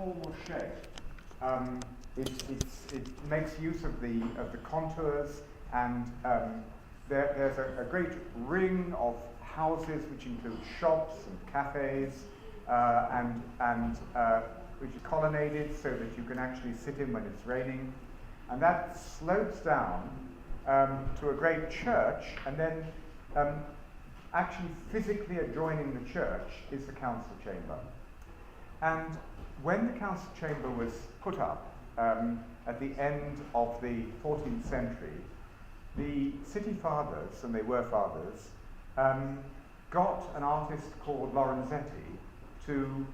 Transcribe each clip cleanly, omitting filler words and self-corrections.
formal shape. It makes use of the contours, and there's a great ring of houses which include shops and cafes, and which is colonnaded so that you can actually sit in when it's raining. And that slopes down to a great church, and then actually physically adjoining the church is the council chamber. And when the council chamber was put up at the end of the 14th century, the city fathers, and they were fathers, got an artist called Lorenzetti to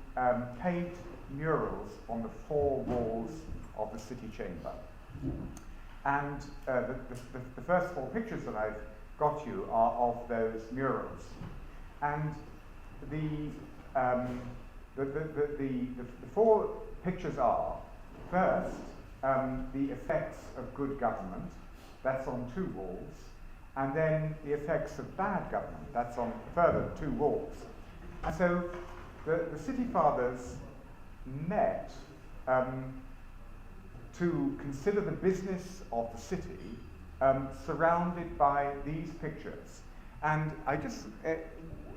paint murals on the four walls of the city chamber. And the first four pictures that I've got you are of those murals. And the four pictures are, first, the effects of good government, that's on two walls, and then the effects of bad government, that's on further two walls. And so the city fathers met to consider the business of the city surrounded by these pictures. And I just,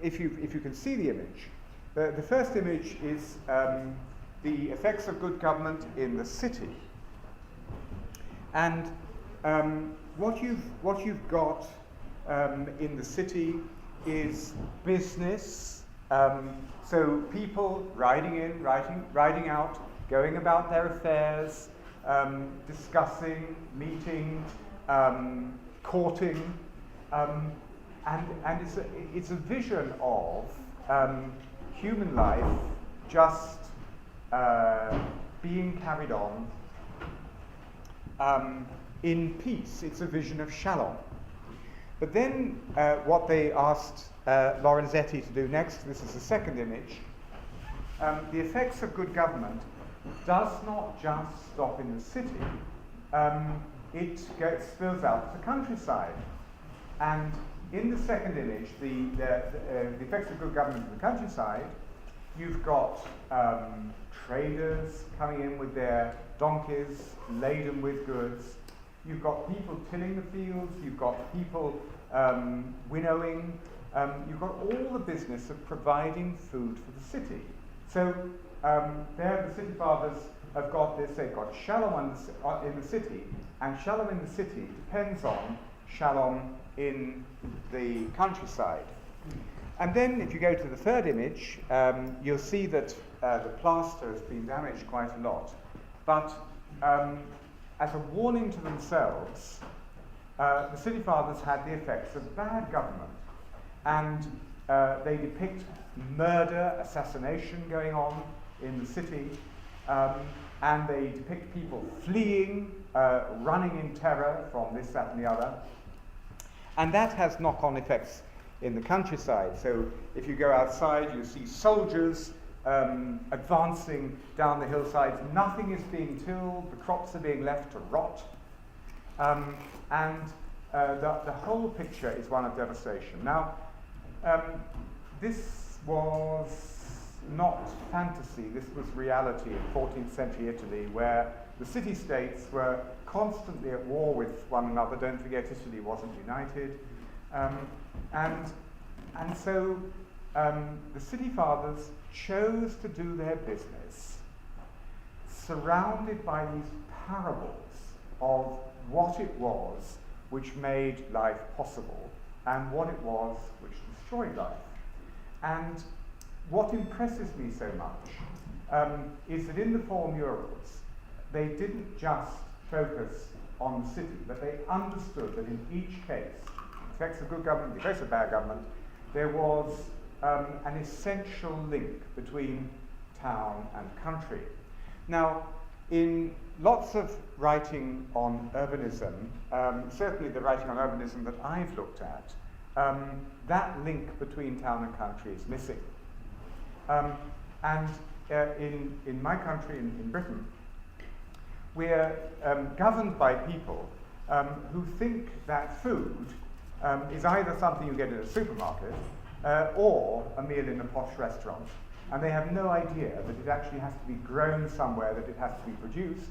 if you can see the image, the first image is the effects of good government in the city. And what you've got in the city is business. So people riding in, riding out, going about their affairs, discussing, meeting, courting, and it's a vision of human life just being carried on in peace. It's a vision of shalom. But then what they asked Lorenzetti to do next, this is the second image, the effects of good government does not just stop in the city, it spills out to the countryside. And in the second image, the effects of good government in the countryside, you've got traders coming in with their donkeys laden with goods. You've got people tilling the fields. You've got people winnowing. You've got all the business of providing food for the city. So there the city fathers have got this. They've got shalom in the city, and shalom in the city depends on shalom in the countryside. And then if you go to the third image, you'll see that the plaster has been damaged quite a lot. But as a warning to themselves, the city fathers had the effects of bad government. And they depict murder, assassination going on in the city. And they depict people fleeing, running in terror from this, that, and the other. And that has knock-on effects in the countryside. So if you go outside, you see soldiers advancing down the hillsides. Nothing is being tilled. The crops are being left to rot. And the whole picture is one of devastation. Now, this was not fantasy. This was reality in 14th century Italy, where the city-states were constantly at war with one another. Don't forget, Italy wasn't united. And so the city fathers chose to do their business surrounded by these parables of what it was which made life possible and what it was which destroyed life. And what impresses me so much is that in the four murals, they didn't just focus on the city, but they understood that in each case, the effects of good government, the effects of bad government, there was an essential link between town and country. Now, in lots of writing on urbanism, certainly the writing on urbanism that I've looked at, that link between town and country is missing. And in my country, in Britain, we're governed by people who think that food is either something you get in a supermarket or a meal in a posh restaurant. and they have no idea that it actually has to be grown somewhere, that it has to be produced.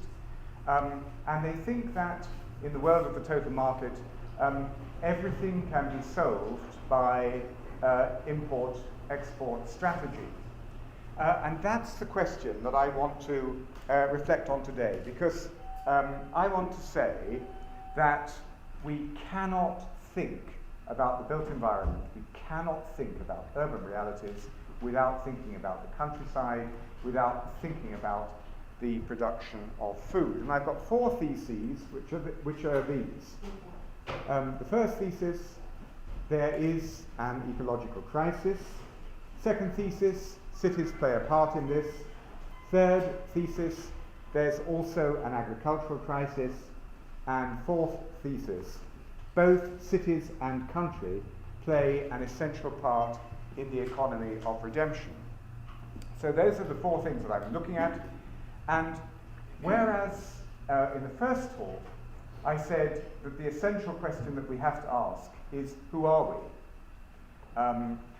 And they think that in the world of the total market, everything can be solved by import-export strategy. And that's the question that I want to reflect on today, because I want to say that we cannot think about the built environment, we cannot think about urban realities without thinking about the countryside, without thinking about the production of food. And I've got 4 theses, which are these. The first thesis, there is an ecological crisis. Second thesis, cities play a part in this. Third thesis, there's also an agricultural crisis. And fourth thesis, both cities and country play an essential part in the economy of redemption. So those are the 4 things that I'm looking at. And whereas in the first talk I said that the essential question that we have to ask is, who are we?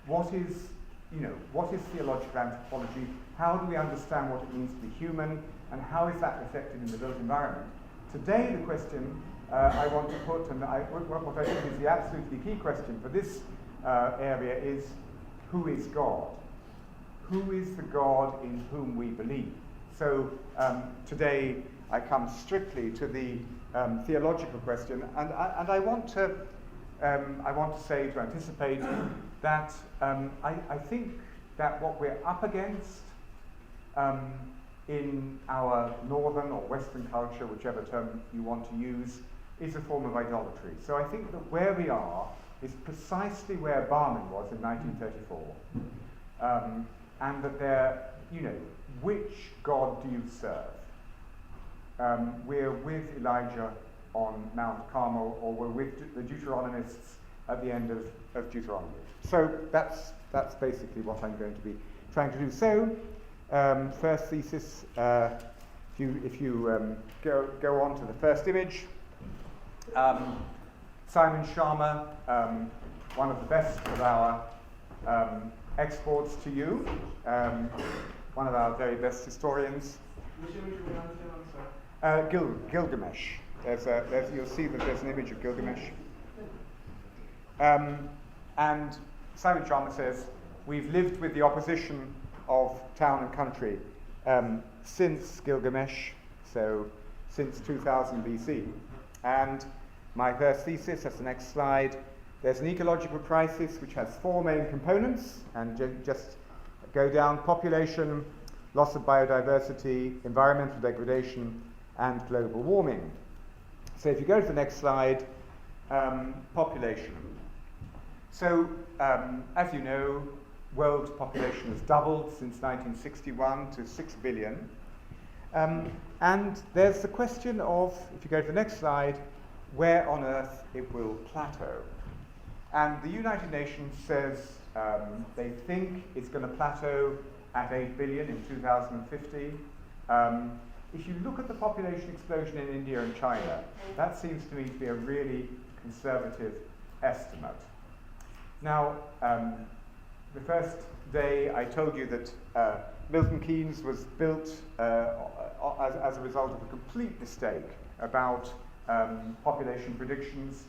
What is theological anthropology? How do we understand what it means to be human? And how is that reflected in the built environment? Today the question I want to put, and what I think is the absolutely key question for this area is, who is God? Who is the God in whom we believe? So today I come strictly to the theological question, and I want to say, to anticipate, that I think that what we're up against in our northern or western culture, whichever term you want to use, is a form of idolatry. So I think that where we are is precisely where Barman was in 1934, and that there, which God do you serve? We're with Elijah on Mount Carmel, or we're with the Deuteronomists at the end of Deuteronomy. So that's basically what I'm going to be trying to do. So first thesis, if you go on to the first image, Simon Sharma, one of the best of our exports to you, one of our very best historians. Which image are we on today? Gilgamesh. You'll see that there's an image of Gilgamesh. And Simon Sharma says, we've lived with the opposition of town and country since Gilgamesh, so since 2000 BC. And my first thesis, that's the next slide, there's an ecological crisis which has 4 main components, and just go down: population, loss of biodiversity, environmental degradation, and global warming. So if you go to the next slide, population. So, as you know, world population has doubled since 1961 to 6 billion. And there's the question of, if you go to the next slide, where on earth it will plateau. And the United Nations says they think it's going to plateau at 8 billion in 2050. If you look at the population explosion in India and China, that seems to me to be a really conservative estimate. Now, the first day I told you that Milton Keynes was built as a result of a complete mistake about population predictions.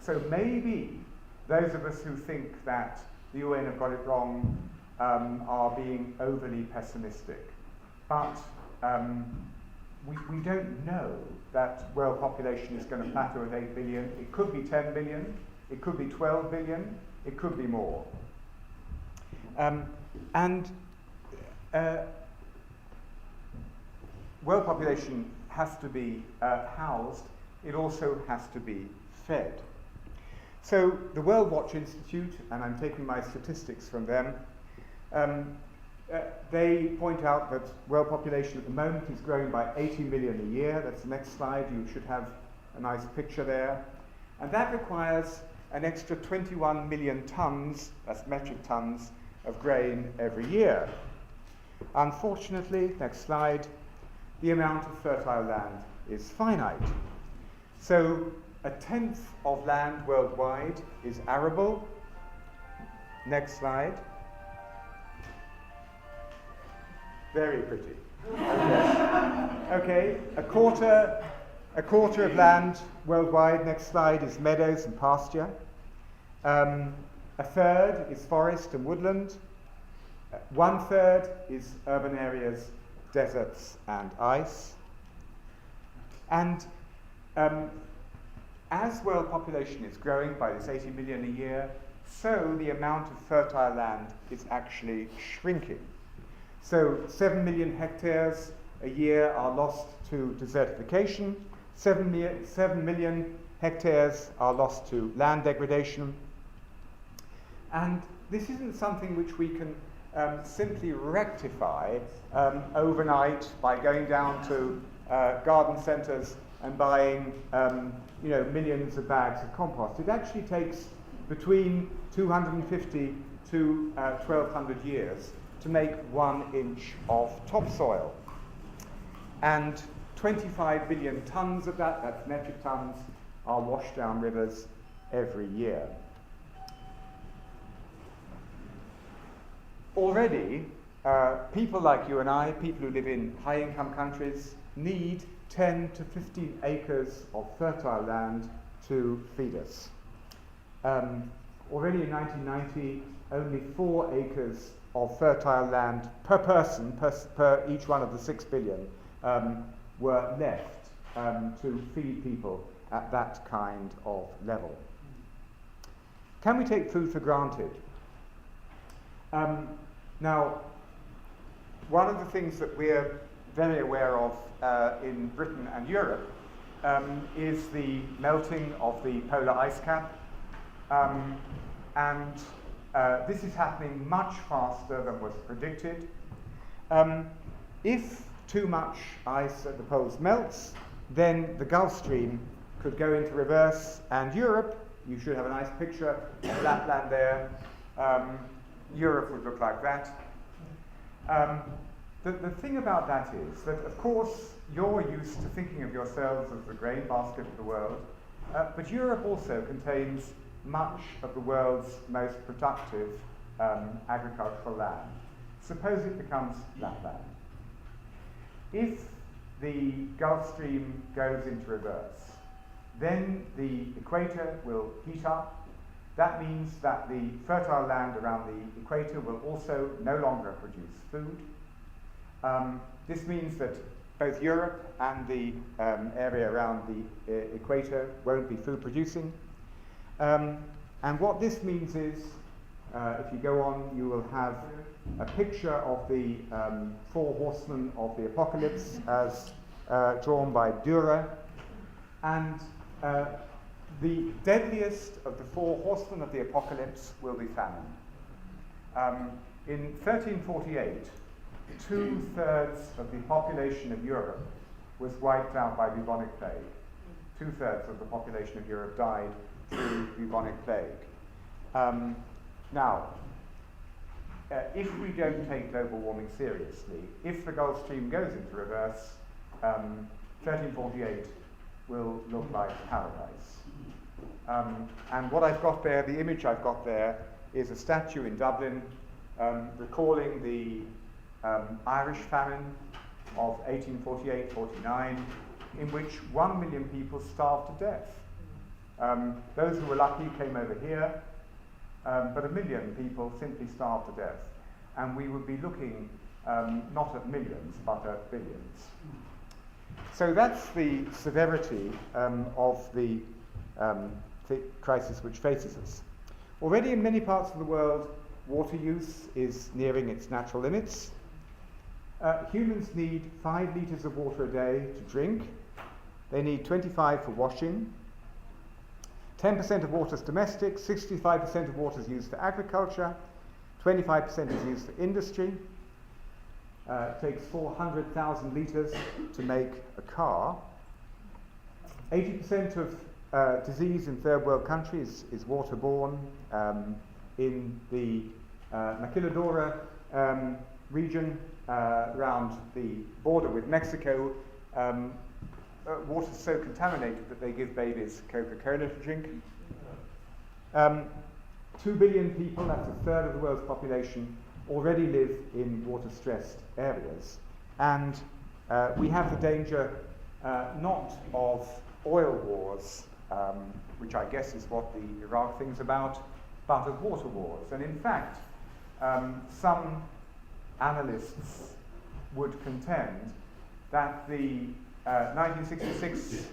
So maybe those of us who think that the UN have got it wrong are being overly pessimistic. But we don't know that world population is going to plateau at 8 billion. It could be 10 billion, it could be 12 billion, it could be more. World population has to be housed, it also has to be fed. So the World Watch Institute, and I'm taking my statistics from them, they point out that world population at the moment is growing by 80 million a year. That's the next slide. You should have a nice picture there. And that requires an extra 21 million tons, that's metric tons, of grain every year. Unfortunately, next slide, the amount of fertile land is finite. So 1/10 of land worldwide is arable. Next slide. Very pretty. Okay, a quarter of land worldwide, next slide, is meadows and pasture. A third is forest and woodland. 1/3 is urban areas, deserts and ice. And as world population is growing by this 80 million a year, so the amount of fertile land is actually shrinking. So 7 million hectares a year are lost to desertification, 7 million hectares are lost to land degradation. And this isn't something which we can simply rectify overnight by going down to garden centres and buying millions of bags of compost. It actually takes between 250 to 1,200 years to make 1 inch of topsoil. And 25 billion tonnes of that, that's metric tonnes, are washed down rivers every year. Already, people like you and I, people who live in high-income countries, need 10 to 15 acres of fertile land to feed us. Already in 1990, only 4 acres of fertile land per person, per each one of the 6 billion, were left to feed people at that kind of level. Can we take food for granted? Now, one of the things that we're very aware of in Britain and Europe is the melting of the polar ice cap. And this is happening much faster than was predicted. If too much ice at the poles melts, then the Gulf Stream could go into reverse, and Europe, you should have a nice picture of Lapland there, Europe would look like that. The thing about that is that, of course, you're used to thinking of yourselves as the grain basket of the world, but Europe also contains much of the world's most productive agricultural land. Suppose it becomes Lapland. If the Gulf Stream goes into reverse, then the equator will heat up. That means that the fertile land around the equator will also no longer produce food. This means that both Europe and the area around the equator won't be food producing. And what this means is, if you go on, you will have a picture of the 4 horsemen of the apocalypse as drawn by Dürer. And the deadliest of the 4 horsemen of the apocalypse will be famine. In 1348, 2/3 of the population of Europe was wiped out by bubonic plague. 2/3 of the population of Europe died through bubonic plague. Now, if we don't take global warming seriously, if the Gulf Stream goes into reverse, 1348 will look like paradise. And what I've got there, the image I've got there, is a statue in Dublin recalling the Irish famine of 1848-49, in which 1 million people starved to death. Those who were lucky came over here, but 1 million people simply starved to death. And we would be looking not at millions, but at billions. So that's the severity of the crisis which faces us. Already in many parts of the world, water use is nearing its natural limits. Humans need 5 litres of water a day to drink. They need 25 for washing. 10% of water is domestic, 65% of water is used for agriculture, 25% is used for industry. It takes 400,000 litres to make a car. 80% of disease in third world countries is waterborne. In the Maquiladora region around the border with Mexico, water is so contaminated that they give babies Coca-Cola to drink. 2 billion people, that's 1/3 of the world's population, already live in water-stressed areas. And we have the danger not of oil wars, which I guess is what the Iraq thing's about, but of water wars. And in fact, some analysts would contend that the 1966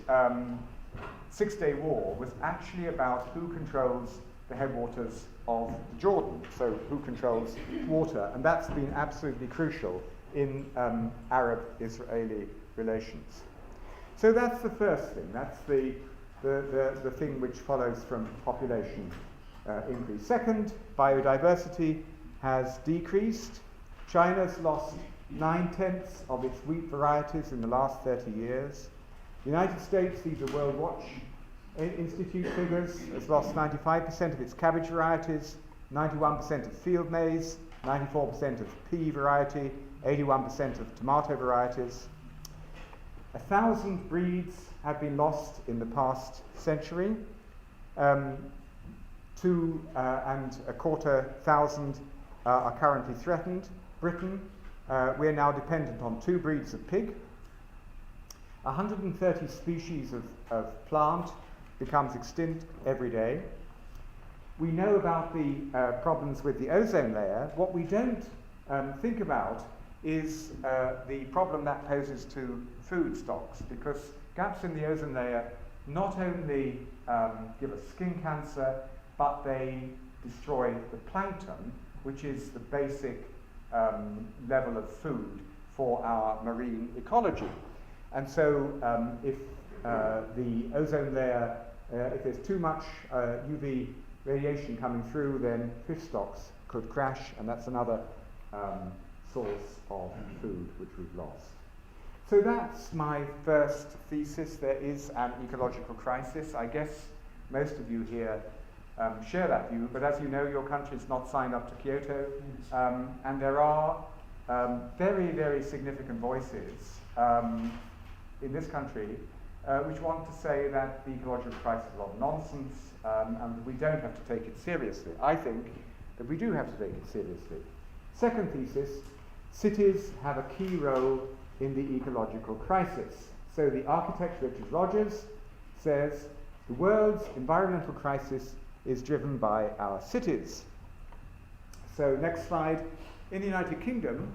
Six-Day War was actually about who controls the headwaters of the Jordan, so who controls water, and that's been absolutely crucial in Arab-Israeli relations. So that's the first thing. That's the thing which follows from population increase. Second, biodiversity has decreased. China's lost 9/10 of its wheat varieties in the last 30 years. The United States, these are World Watch Institute figures, has lost 95% of its cabbage varieties, 91% of field maize, 94% of pea variety, 81% of tomato varieties. 1,000 breeds have been lost in the past century. 2,250 are currently threatened. Britain, we're now dependent on 2 breeds of pig. 130 species of plant becomes extinct every day. We know about the problems with the ozone layer. What we don't think about is the problem that poses to food stocks, because gaps in the ozone layer not only give us skin cancer, but they destroy the plankton, which is the basic level of food for our marine ecology. And so if the ozone layer, if there's too much UV radiation coming through, then fish stocks could crash, and that's another source of food which we've lost. So that's my first thesis. There is an ecological crisis. I guess most of you here share that view, but as you know, your country's not signed up to Kyoto, and there are very, very significant voices in this country which want to say that the ecological crisis is a lot of nonsense, and we don't have to take it seriously. I think that we do have to take it seriously. Second thesis, cities have a key role in the ecological crisis. So the architect Richard Rogers says the world's environmental crisis is driven by our cities. So next slide. In the United Kingdom,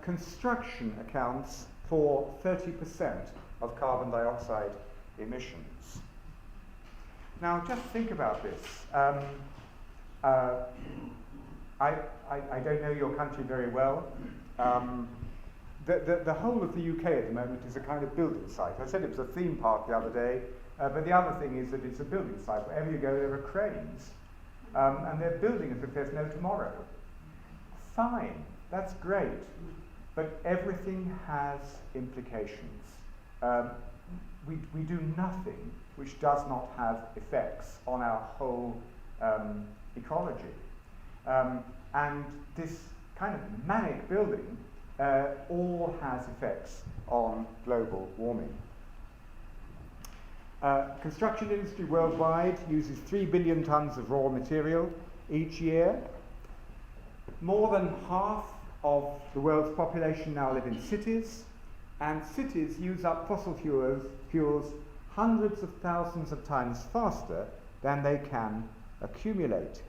construction accounts for 30% of carbon dioxide emissions. Now just think about this. I don't know your country very well. The whole of the UK at the moment is a kind of building site. I said it was a theme park the other day, but the other thing is that it's a building site. Wherever you go, there are cranes. And they're building as if there's no tomorrow. Fine, that's great. But everything has implications. We do nothing which does not have effects on our whole ecology. And this kind of manic building all has effects on global warming. Construction industry worldwide uses 3 billion tons of raw material each year. More than half of the world's population now live in cities, and cities use up fossil fuels hundreds of thousands of times faster than they can accumulate.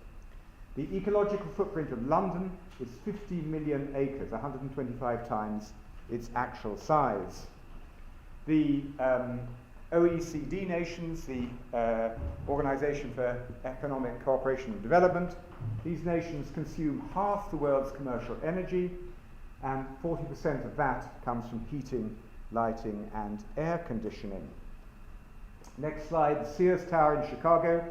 The ecological footprint of London is 50 million acres, 125 times its actual size. The OECD nations, the Organization for Economic Cooperation and Development, these nations consume half the world's commercial energy, and 40% of that comes from heating, lighting, and air conditioning. Next slide. The Sears Tower in Chicago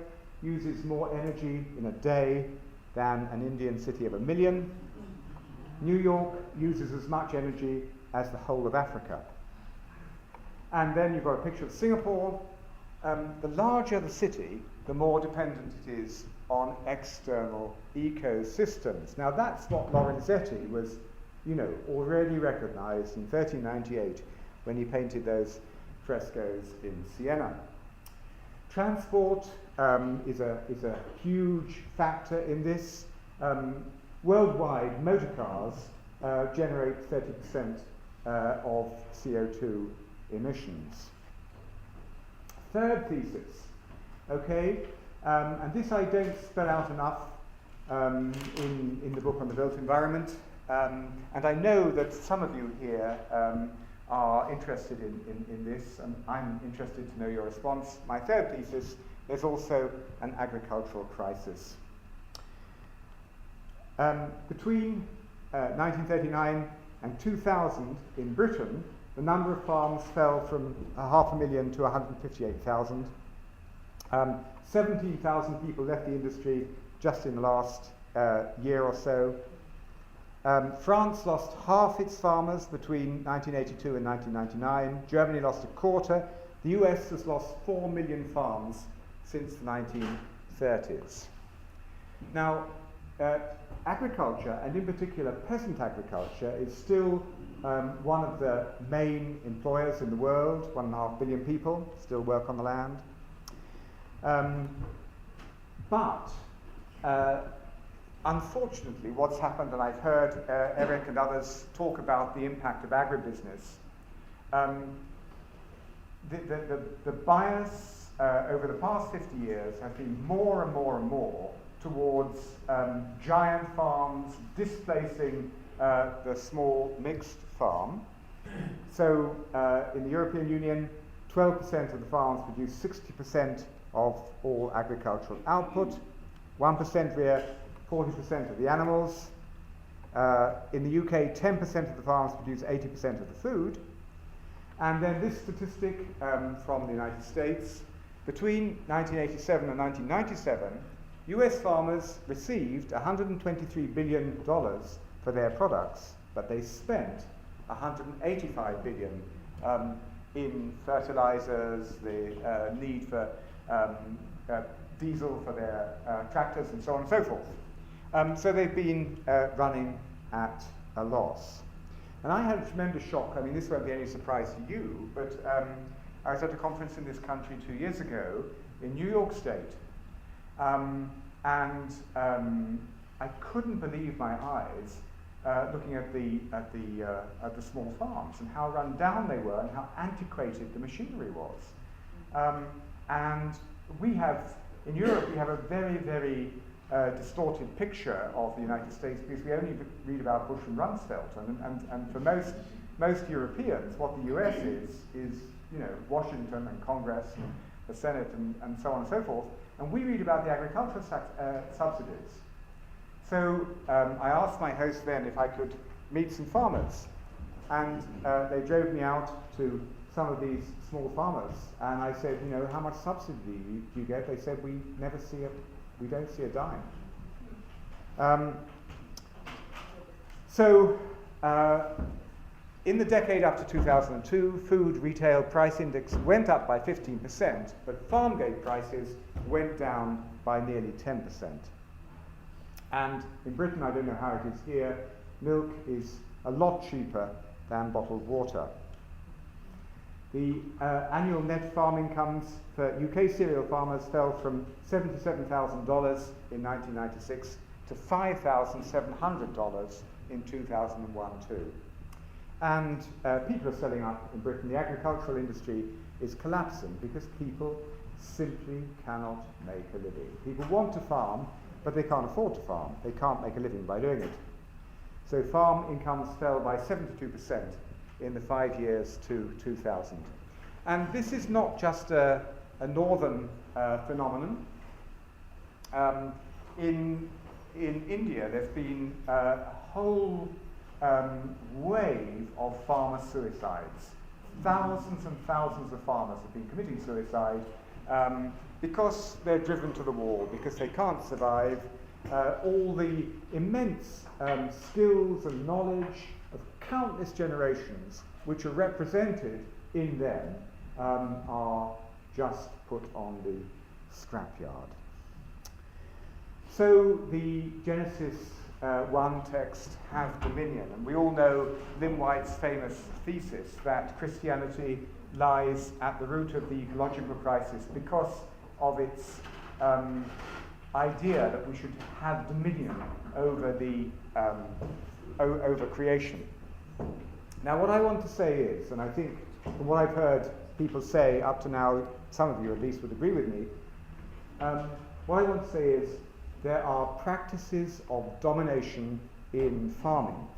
uses more energy in a day than an Indian city of 1 million. New York uses as much energy as the whole of Africa. And then you've got a picture of Singapore. The larger the city, the more dependent it is on external ecosystems. Now that's what Lorenzetti was, already recognized in 1398 when he painted those frescoes in Siena. Transport is a huge factor in this. worldwide motor cars generate 30% of CO2 emissions. Third thesis, okay, and this I don't spell out enough in the book on the built environment, and I know that some of you here are interested in this, and I'm interested to know your response. My third thesis, there's also an agricultural crisis. Between 1939 and 2000 in Britain, the number of farms fell from 500,000 to 158,000. 17,000 people left the industry just in the last year or so. France lost half its farmers between 1982 and 1999. Germany lost a quarter. The US has lost 4 million farms since the 1930s. Now, agriculture, and in particular peasant agriculture, is still one of the main employers in the world. 1.5 billion people still work on the land. But unfortunately, what's happened, and I've heard Eric and others talk about the impact of agribusiness, the bias over the past 50 years has been more and more and more towards giant farms displacing the small mixed farm. So in the European Union, 12% of the farms produce 60% of all agricultural output, 1% rear 40% of the animals. In the UK, 10% of the farms produce 80% of the food. And then this statistic from the United States, between 1987 and 1997, US farmers received $123 billion for their products, but they spent $185 billion in fertilizers, the need for diesel for their tractors, and so on and so forth. So they've been running at a loss. And I had a tremendous shock. I mean, this won't be any surprise to you, but I was at a conference in this country 2 years ago in New York State, and I couldn't believe my eyes looking at the small farms and how run down they were and how antiquated the machinery was. And we have, in Europe, we have a very, very distorted picture of the United States because we only read about Bush and Rumsfeld, and for most Europeans, what the US is Washington and Congress and the Senate and so on and so forth, and we read about the agricultural subsidies. So I asked my host then if I could meet some farmers, and they drove me out to some of these small farmers, and I said, how much subsidy do you get? They said, we don't see a dime. In the decade up to 2002, food retail price index went up by 15%, but farm gate prices went down by nearly 10%. And in Britain, I don't know how it is here, milk is a lot cheaper than bottled water. The annual net farm incomes for UK cereal farmers fell from $77,000 in 1996 to $5,700 in 2001-2. And people are selling up in Britain. The agricultural industry is collapsing because people simply cannot make a living. People want to farm, but they can't afford to farm. They can't make a living by doing it. So farm incomes fell by 72% in the 5 years to 2000. And this is not just a northern phenomenon. In India, there's been a whole wave of farmer suicides. Thousands and thousands of farmers have been committing suicide because they're driven to the wall, because they can't survive. All the immense skills and knowledge of countless generations which are represented in them are just put on the scrapyard. So the Genesis 1 text, have dominion, and we all know Lynn White's famous thesis that Christianity lies at the root of the ecological crisis because of its idea that we should have dominion over the over creation. Now, what I want to say is, and I think from what I've heard people say up to now, some of you at least would agree with me, what I want to say is there are practices of domination in farming.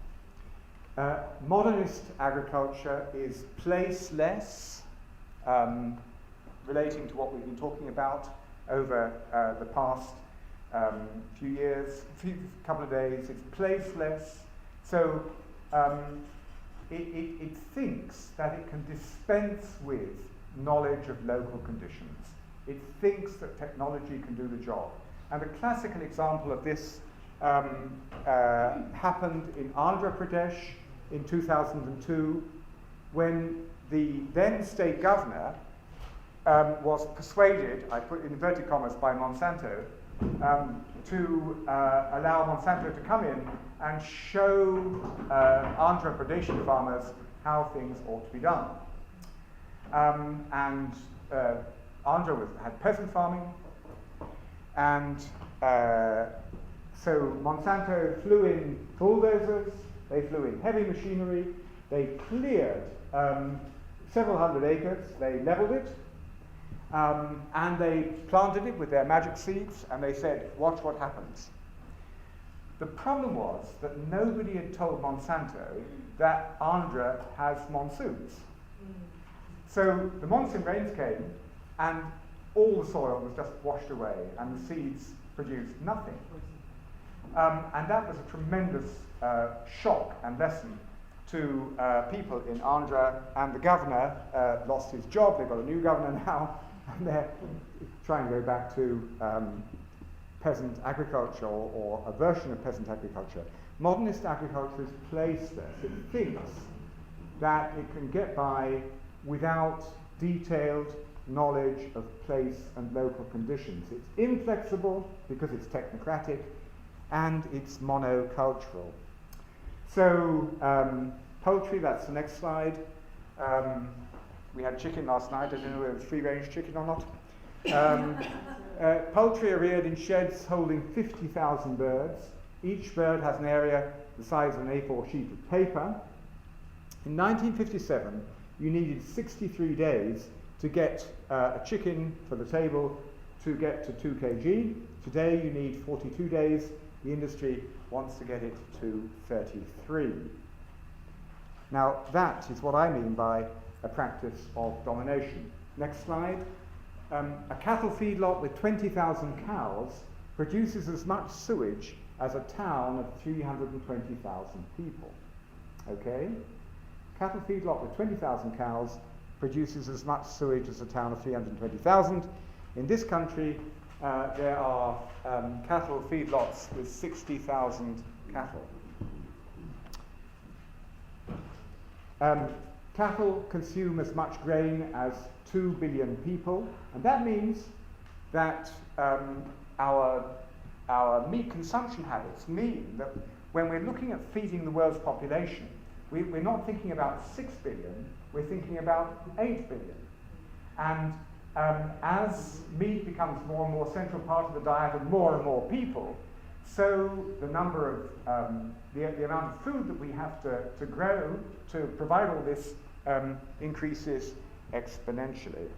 Modernist agriculture is placeless, relating to what we've been talking about over the past few years, couple of days. It's placeless, so it thinks that it can dispense with knowledge of local conditions. It thinks that technology can do the job. And a classical example of this happened in Andhra Pradesh in 2002, when the then state governor was persuaded, I put in inverted commas, by Monsanto, to allow Monsanto to come in and show Andhra Pradeshi farmers how things ought to be done. Andhra had peasant farming, and so Monsanto flew in bulldozers, they flew in heavy machinery, they cleared several hundred acres, they leveled it, and they planted it with their magic seeds, and they said, watch what happens. The problem was that nobody had told Monsanto that Andhra has monsoons. So the monsoon rains came, and all the soil was just washed away, and the seeds produced nothing. And that was a tremendous shock and lesson to people in Andhra, and the governor lost his job. They've got a new governor now, and they're trying to go back to peasant agriculture, or a version of peasant agriculture. Modernist agriculture is placeless. It thinks that it can get by without detailed knowledge of place and local conditions. It's inflexible because it's technocratic, and it's monocultural. So poultry, that's the next slide. We had chicken last night. I don't know whether it was free-range chicken or not. Poultry are reared in sheds holding 50,000 birds. Each bird has an area the size of an A4 sheet of paper. In 1957, you needed 63 days to get a chicken for the table to get to 2 kg. Today you need 42 days. The industry wants to get it to 33. Now that is what I mean by a practice of domination. Next slide. A cattle feedlot with 20,000 cows produces as much sewage as a town of 320,000 people. Okay? Cattle feedlot with 20,000 cows produces as much sewage as a town of 320,000. In this country, there are cattle feedlots with 60,000 cattle. Cattle consume as much grain as 2 billion people, and that means that our meat consumption habits mean that when we're looking at feeding the world's population, we're not thinking about 6 billion, we're thinking about 8 billion. And as meat becomes more and more central part of the diet of more and more people, so the number of, the amount of food that we have to grow to provide all this increases exponentially.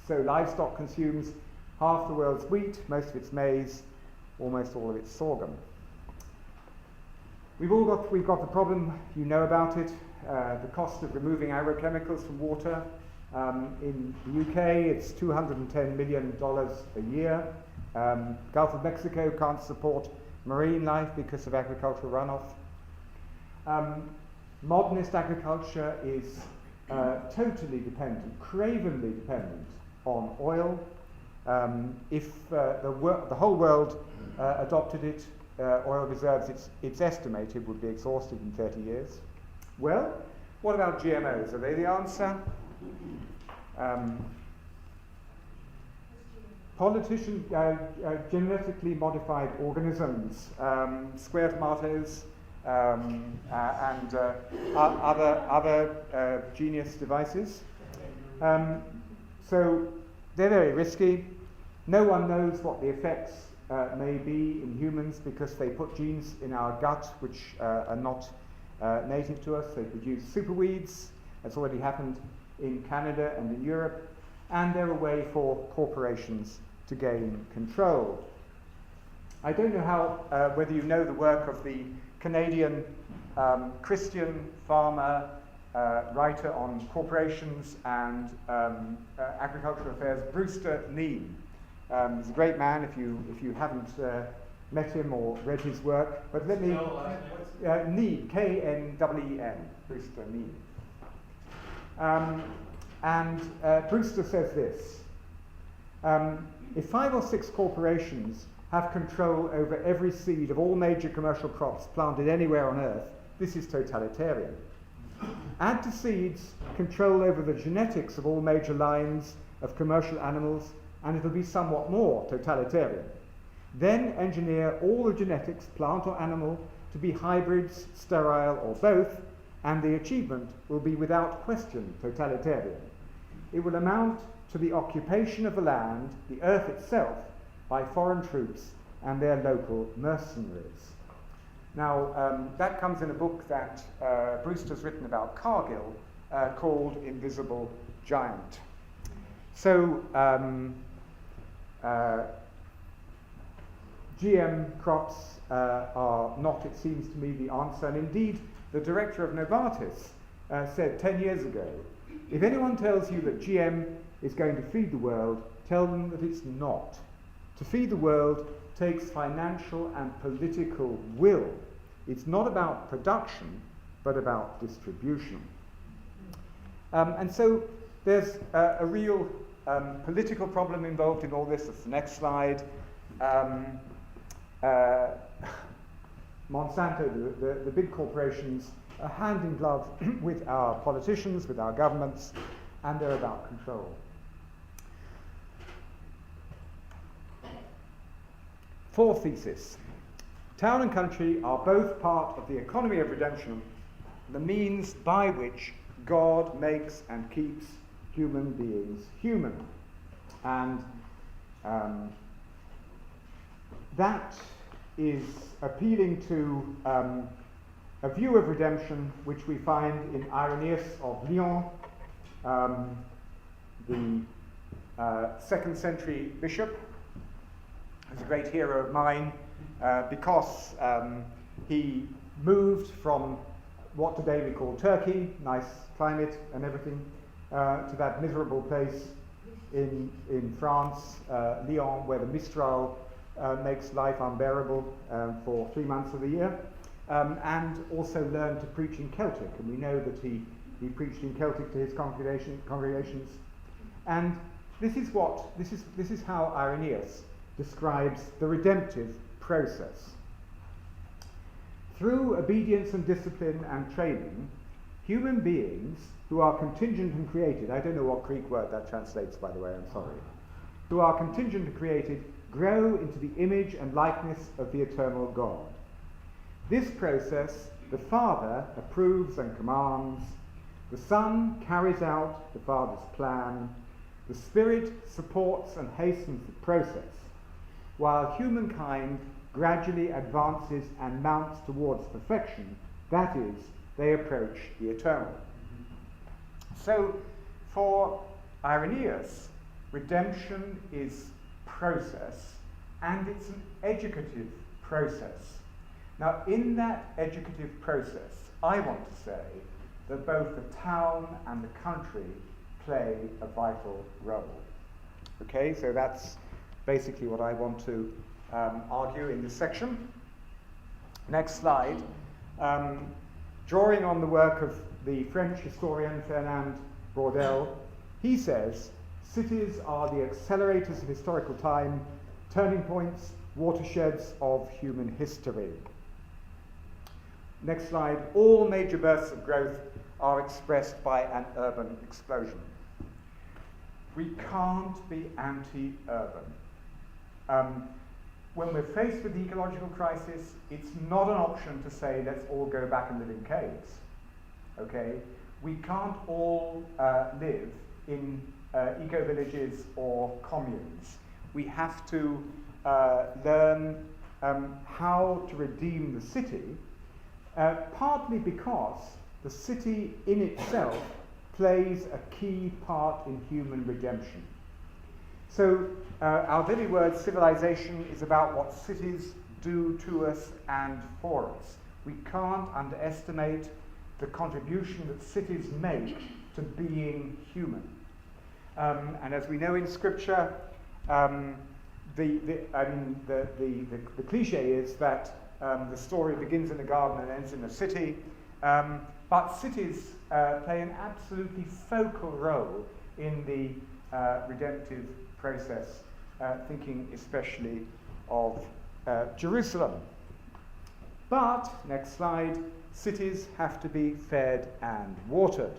So livestock consumes half the world's wheat, most of its maize, almost all of its sorghum. We've got the problem, you know about it, the cost of removing agrochemicals from water. In the UK, it's $210 million a year. Gulf of Mexico can't support marine life because of agricultural runoff. Modernist agriculture is totally dependent, cravenly dependent on oil. If the whole world adopted it, oil reserves, it's estimated, would be exhausted in 30 years. Well, what about GMOs? Are they the answer? Genetically modified organisms, square tomatoes, and other genius devices. So they're very risky. No one knows what the effects may be in humans because they put genes in our gut which are not native to us. They produce superweeds. That's already happened in Canada and in Europe. And they're a way for corporations to gain control. I don't know how, whether you know the work of the Canadian Christian farmer, writer on corporations and agricultural affairs, Brewster Neame. He's a great man if you haven't met him or read his work. But let me Neame, K-N-E-E-N, Brewster Neame. And Brewster says this: if 5 or 6 corporations have control over every seed of all major commercial crops planted anywhere on Earth, this is totalitarian. Add to seeds control over the genetics of all major lines of commercial animals, and it'll be somewhat more totalitarian. Then engineer all the genetics, plant or animal, to be hybrids, sterile, or both, and the achievement will be without question totalitarian. It will amount to the occupation of the land, the earth itself, by foreign troops and their local mercenaries. Now, that comes in a book that Brewster's written about Cargill called Invisible Giant. So, GM crops are not, it seems to me, the answer. And indeed, the director of Novartis said 10 years ago, if anyone tells you that GM is going to feed the world, tell them that it's not. To feed the world takes financial and political will. It's not about production, but about distribution. And so there's a real political problem involved in all this. That's the next slide. Monsanto, the big corporations, are hand in glove with our politicians, with our governments, and they're about control. Fourth thesis. Town and country are both part of the economy of redemption, the means by which God makes and keeps human beings human. And that is appealing to a view of redemption which we find in Irenaeus of Lyon, the 2nd century bishop. He's a great hero of mine because he moved from what today we call Turkey, nice climate and everything, to that miserable place in France, Lyon, where the Mistral makes life unbearable for 3 months of the year, and also learned to preach in Celtic. And we know that he preached in Celtic to his congregations. And this is how Irenaeus describes the redemptive process. Through obedience and discipline and training, human beings who are contingent and created, I don't know what Greek word that translates, by the way, I'm sorry, who are contingent and created, grow into the image and likeness of the eternal God. This process the Father approves and commands, the Son carries out the Father's plan, the Spirit supports and hastens the process, while humankind gradually advances and mounts towards perfection, that is, they approach the eternal. So, for Irenaeus, redemption is process, and it's an educative process. Now, in that educative process, I want to say that both the town and the country play a vital role. Okay, so that's basically what I want to argue in this section. Next slide. Drawing on the work of the French historian Fernand Braudel, he says, cities are the accelerators of historical time, turning points, watersheds of human history. Next slide. All major bursts of growth are expressed by an urban explosion. We can't be anti-urban. When we're faced with the ecological crisis, it's not an option to say, let's all go back and live in caves. Okay? We can't all live in eco-villages or communes. We have to learn how to redeem the city, partly because the city in itself plays a key part in human redemption. So our very word civilization is about what cities do to us and for us. We can't underestimate the contribution that cities make to being human. And as we know in Scripture, the cliche is that the story begins in a garden and ends in a city, but cities play an absolutely focal role in the redemptive process, thinking especially of Jerusalem. But, next slide, cities have to be fed and watered.